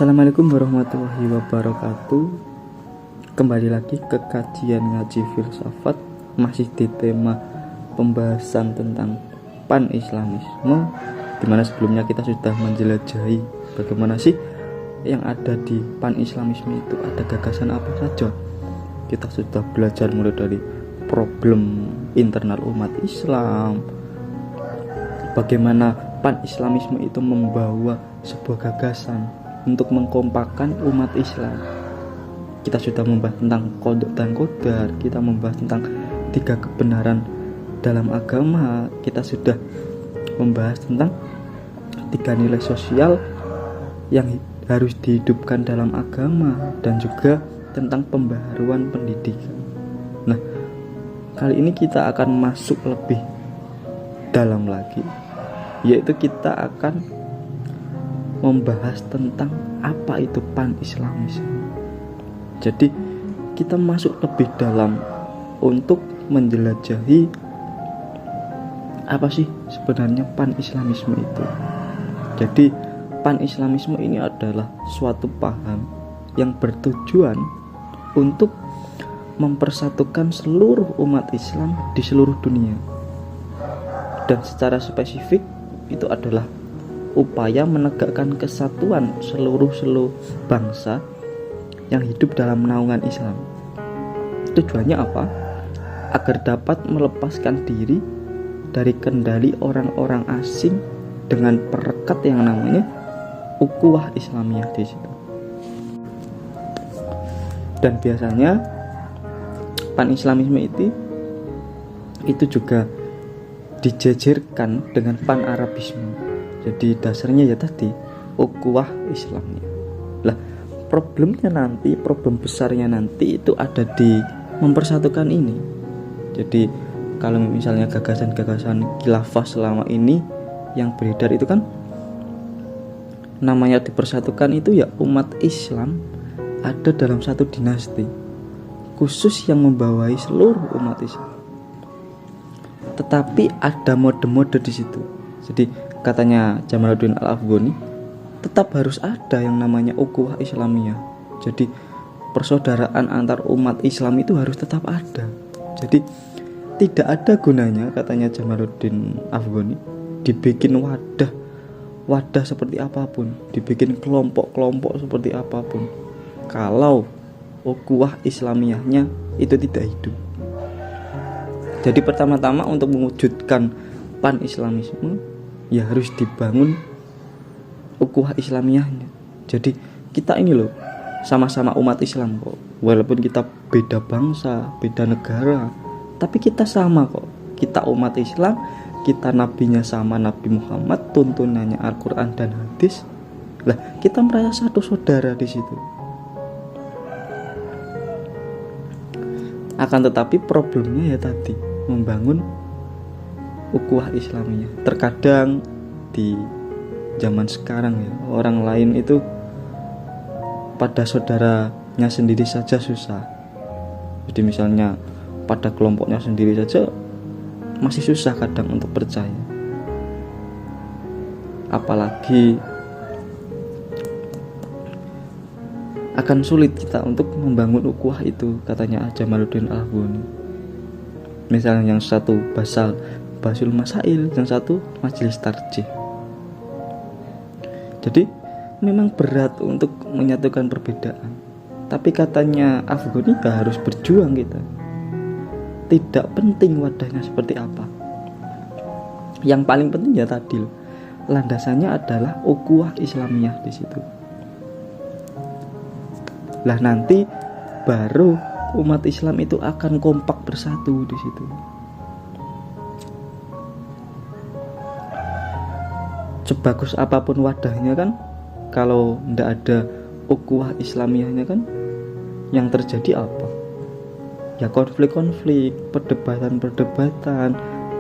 Assalamualaikum warahmatullahi wabarakatuh. Kembali lagi ke kajian ngaji filsafat, masih di tema pembahasan tentang pan-islamisme, dimana sebelumnya kita sudah menjelajahi bagaimana sih yang ada di pan-islamisme itu, ada gagasan apa saja. Kita sudah belajar mulai dari problem internal umat Islam, bagaimana pan-islamisme itu membawa sebuah gagasan untuk mengkompakkan umat Islam. Kita sudah membahas tentang qadha dan qadar, kita membahas tentang 3 kebenaran dalam agama, kita sudah membahas tentang 3 nilai sosial yang harus dihidupkan dalam agama, dan juga tentang pembaharuan pendidikan. Nah, kali ini kita akan masuk lebih dalam lagi, yaitu kita akan membahas tentang apa itu pan-islamisme. Jadi kita masuk lebih dalam untuk menjelajahi apa sih sebenarnya pan-islamisme itu. Jadi pan-islamisme ini adalah suatu paham yang bertujuan untuk mempersatukan seluruh umat Islam di seluruh dunia. Dan secara spesifik itu adalah upaya menegakkan kesatuan seluruh bangsa yang hidup dalam naungan Islam. Tujuannya apa? Agar dapat melepaskan diri dari kendali orang-orang asing dengan perekat yang namanya ukhuwah Islamiyah di situ. Dan biasanya pan-islamisme itu juga dijejerkan dengan pan-arabisme. Jadi dasarnya ya tadi ukhuwah Islamnya. Lah, problem besarnya nanti itu ada di mempersatukan ini. Jadi kalau misalnya gagasan-gagasan khilafah selama ini yang beredar itu kan namanya dipersatukan itu ya umat Islam ada dalam satu dinasti khusus yang membawahi seluruh umat Islam. Tetapi ada mode-mode di situ. Jadi katanya Jamaluddin Al-Afghani, tetap harus ada yang namanya ukhuwah Islamiyah. Jadi persaudaraan antar umat Islam itu harus tetap ada. Jadi tidak ada gunanya, katanya Jamaluddin Afghani, dibikin wadah seperti apapun, dibikin kelompok-kelompok seperti apapun, kalau ukhuwah Islamiyahnya itu tidak hidup. Jadi pertama-tama untuk mewujudkan pan-islamisme ya harus dibangun ukhuwah Islamiyahnya. Jadi kita ini loh sama-sama umat Islam kok. Walaupun kita beda bangsa, beda negara, tapi kita sama kok. Kita umat Islam, kita nabinya sama Nabi Muhammad, tuntunannya Al-Quran dan hadis. Lah, kita merasa satu saudara di situ. Akan tetapi problemnya ya tadi, membangun ukhuwah Islamiyah. Terkadang di zaman sekarang ya, orang lain itu pada saudaranya sendiri saja susah. Jadi misalnya pada kelompoknya sendiri saja masih susah kadang untuk percaya, apalagi akan sulit kita untuk membangun ukhuwah itu, katanya Jamaluddin Al-Afghani. Misalnya yang satu Basul Masail, yang satu Majelis Tarjih. Jadi memang berat untuk menyatukan perbedaan, tapi katanya Afghani harus berjuang kita. Tidak penting wadahnya seperti apa, yang paling penting ya tadi, landasannya adalah ukhuwah Islamiyah di situ. Lah nanti baru umat Islam itu akan kompak bersatu di situ. Sebagus apapun wadahnya kan, kalau tidak ada ukhuwah Islamiyahnya kan, yang terjadi apa? Ya konflik-konflik, perdebatan-perdebatan,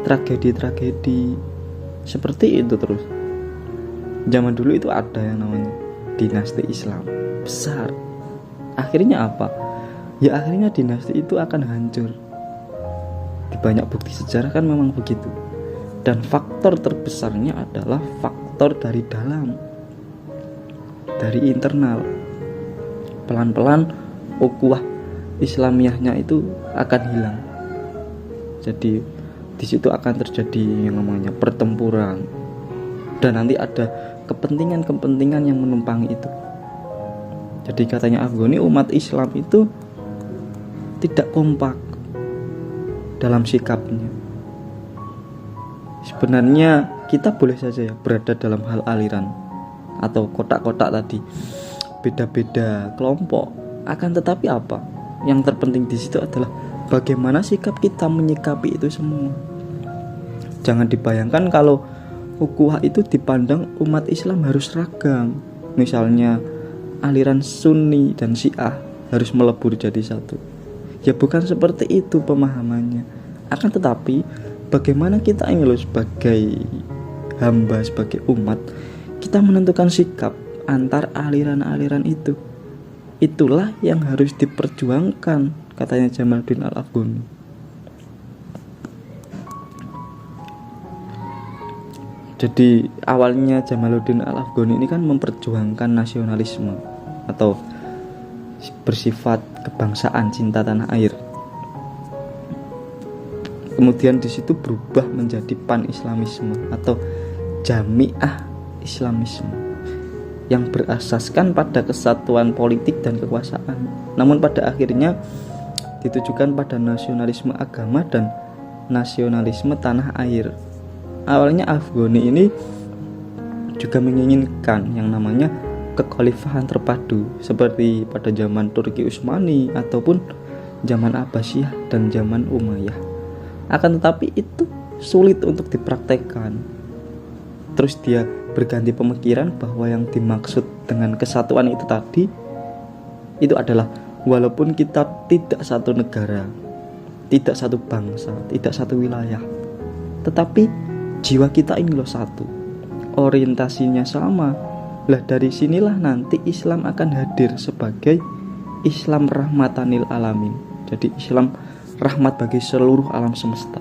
tragedi-tragedi, seperti itu terus. Zaman dulu itu ada yang namanya dinasti Islam besar. Akhirnya apa? Ya akhirnya dinasti itu akan hancur. Di banyak bukti sejarah kan memang begitu. Dan faktor terbesarnya adalah faktor dari dalam. dari internal. Pelan-pelan ukhuwah Islamiyahnya itu akan hilang. Jadi di situ akan terjadi yang namanya pertempuran, dan nanti ada kepentingan-kepentingan yang menumpangi itu. Jadi katanya Afghani, umat Islam itu tidak kompak dalam sikapnya. Sebenarnya kita boleh saja ya berada dalam hal aliran atau kotak-kotak tadi, beda-beda kelompok. Akan tetapi apa? Yang terpenting di situ adalah bagaimana sikap kita menyikapi itu semua. Jangan dibayangkan kalau ukhuwah itu dipandang umat Islam harus ragam. Misalnya aliran Sunni dan Syiah harus melebur jadi satu. Ya bukan seperti itu pemahamannya. Akan tetapi bagaimana kita ini loh sebagai hamba, sebagai umat, kita menentukan sikap antar aliran-aliran itu. Itulah yang harus diperjuangkan, katanya Jamaluddin Al-Afghani. Jadi awalnya Jamaluddin Al-Afghani ini kan memperjuangkan nasionalisme atau bersifat kebangsaan, cinta tanah air. Kemudian di situ berubah menjadi pan-islamisme atau jamiah islamisme yang berasaskan pada kesatuan politik dan kekuasaan. Namun pada akhirnya ditujukan pada nasionalisme agama dan nasionalisme tanah air. Awalnya Afghani ini juga menginginkan yang namanya kekhalifahan terpadu seperti pada zaman Turki Utsmani ataupun zaman Abbasiyah dan zaman Umayyah. Akan tetapi itu sulit untuk dipraktekkan. Terus dia berganti pemikiran bahwa yang dimaksud dengan kesatuan itu tadi itu adalah walaupun kita tidak satu negara, tidak satu bangsa, tidak satu wilayah, tetapi jiwa kita ini loh satu, orientasinya sama. Lah dari sinilah nanti Islam akan hadir sebagai Islam rahmatanil alamin. Jadi Islam rahmat bagi seluruh alam semesta.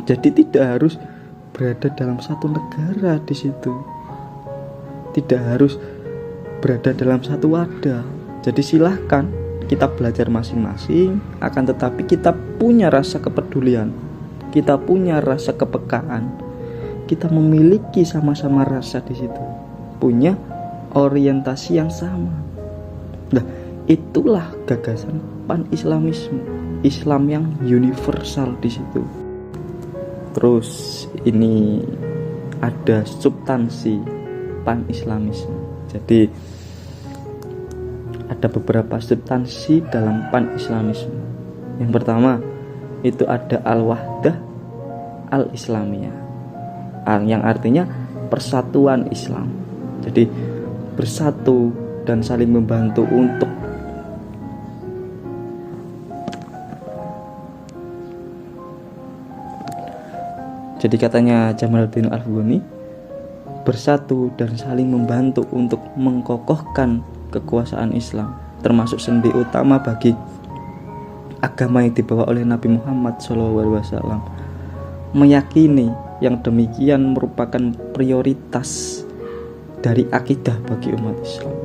Jadi tidak harus berada dalam satu negara di situ, tidak harus berada dalam satu wadah. Jadi silahkan kita belajar masing-masing, akan tetapi kita punya rasa kepedulian, kita punya rasa kepekaan, kita memiliki sama-sama rasa di situ, punya orientasi yang sama. Nah, itulah gagasan pan-islamisme, Islam yang universal di situ. Terus ini ada substansi pan-islamisme. Jadi ada beberapa substansi dalam pan-islamisme. Yang pertama itu ada al-wahdah al-islamiyah, yang artinya persatuan Islam. Jadi bersatu dan saling membantu untuk Jadi katanya Jamaluddin Al-Afghani, bersatu dan saling membantu untuk mengkokohkan kekuasaan Islam, termasuk sendi utama bagi agama yang dibawa oleh Nabi Muhammad SAW. Meyakini yang demikian merupakan prioritas dari akidah bagi umat Islam.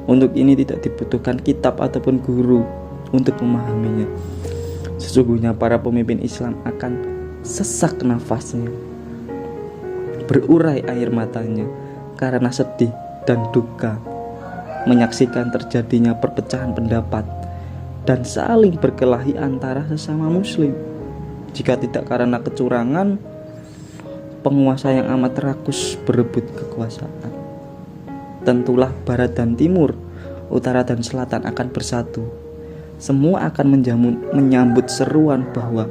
Untuk ini tidak dibutuhkan kitab ataupun guru untuk memahaminya. Sesungguhnya para pemimpin Islam akan sesak nafasnya, berurai air matanya karena sedih dan duka menyaksikan terjadinya perpecahan pendapat dan saling berkelahi antara sesama muslim. Jika tidak karena kecurangan, penguasa yang amat rakus berebut kekuasaan, tentulah barat dan timur, utara dan selatan akan bersatu. Semua akan menyambut seruan bahwa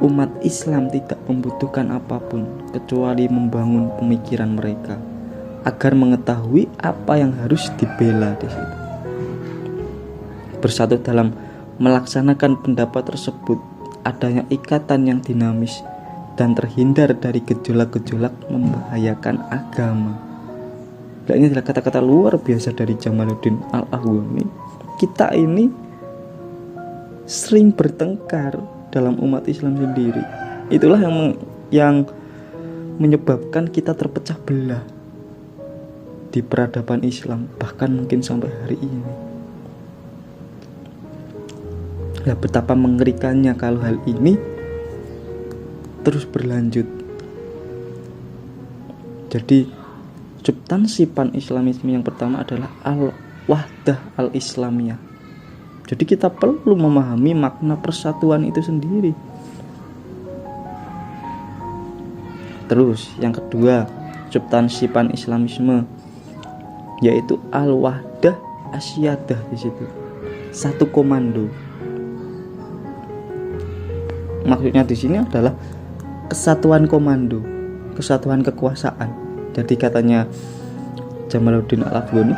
umat Islam tidak membutuhkan apapun kecuali membangun pemikiran mereka agar mengetahui apa yang harus dibela di situ. Bersatu dalam melaksanakan pendapat tersebut, adanya ikatan yang dinamis dan terhindar dari gejolak-gejolak membahayakan agama. Dan ini adalah kata-kata luar biasa dari Jamaluddin Al-Afghani. Kita ini sering bertengkar dalam umat Islam sendiri. Itulah yang menyebabkan kita terpecah belah. di peradaban Islam, bahkan mungkin sampai hari ini. Nah, betapa mengerikannya kalau hal ini terus berlanjut. Jadi substansi pan-islamisme yang pertama adalah al-wahdah al-islamiyah. Jadi kita perlu memahami makna persatuan itu sendiri. Terus yang kedua, substansi pan-islamisme yaitu al-wahdah asyadah, di situ satu komando. Maksudnya di sini adalah kesatuan komando, kesatuan kekuasaan. Jadi katanya Jamaluddin Al-Afghani,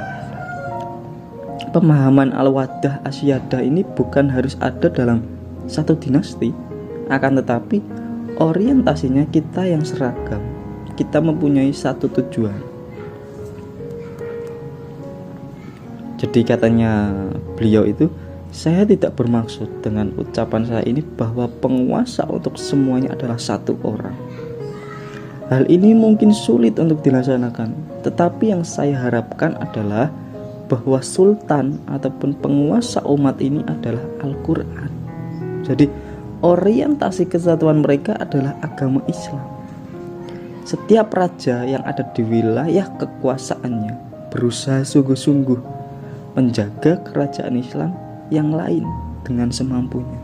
pemahaman al-wahdah asyadah ini bukan harus ada dalam satu dinasti, akan tetapi orientasinya kita yang seragam. Kita mempunyai satu tujuan. Jadi katanya beliau itu, saya tidak bermaksud dengan ucapan saya ini bahwa penguasa untuk semuanya adalah satu orang. Hal ini mungkin sulit untuk dilaksanakan, tetapi yang saya harapkan adalah bahwa sultan ataupun penguasa umat ini adalah Al-Quran. Jadi orientasi kesatuan mereka adalah agama Islam. Setiap raja yang ada di wilayah kekuasaannya berusaha sungguh-sungguh menjaga kerajaan Islam yang lain dengan semampunya.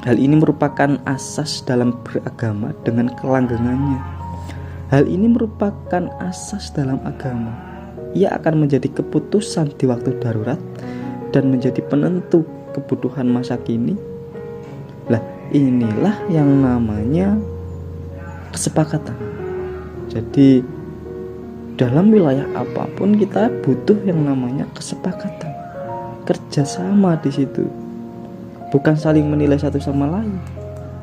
Hal ini merupakan asas dalam beragama dengan kelanggengannya. Hal ini merupakan asas dalam agama. Ia akan menjadi keputusan di waktu darurat dan menjadi penentu kebutuhan masa kini. Lah, inilah yang namanya kesepakatan. Jadi dalam wilayah apapun kita butuh yang namanya kesepakatan, kerjasama di situ, bukan saling menilai satu sama lain.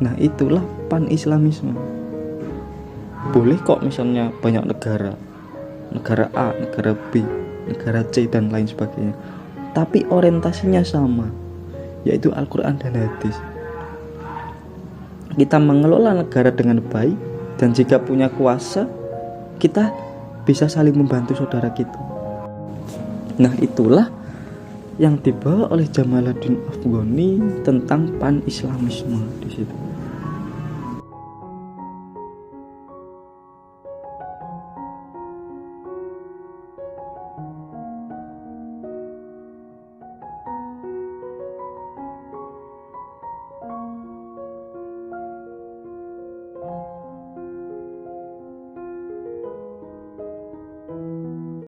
Nah, itulah pan-islamisme. Boleh kok misalnya banyak negara A, negara B, negara C dan lain sebagainya, tapi orientasinya sama, yaitu Al-Quran dan hadis. Kita mengelola negara dengan baik, dan jika punya kuasa, kita bisa saling membantu saudara kita. Nah, itulah yang dibawa oleh Jamaluddin Afghani tentang pan-islamisme di situ.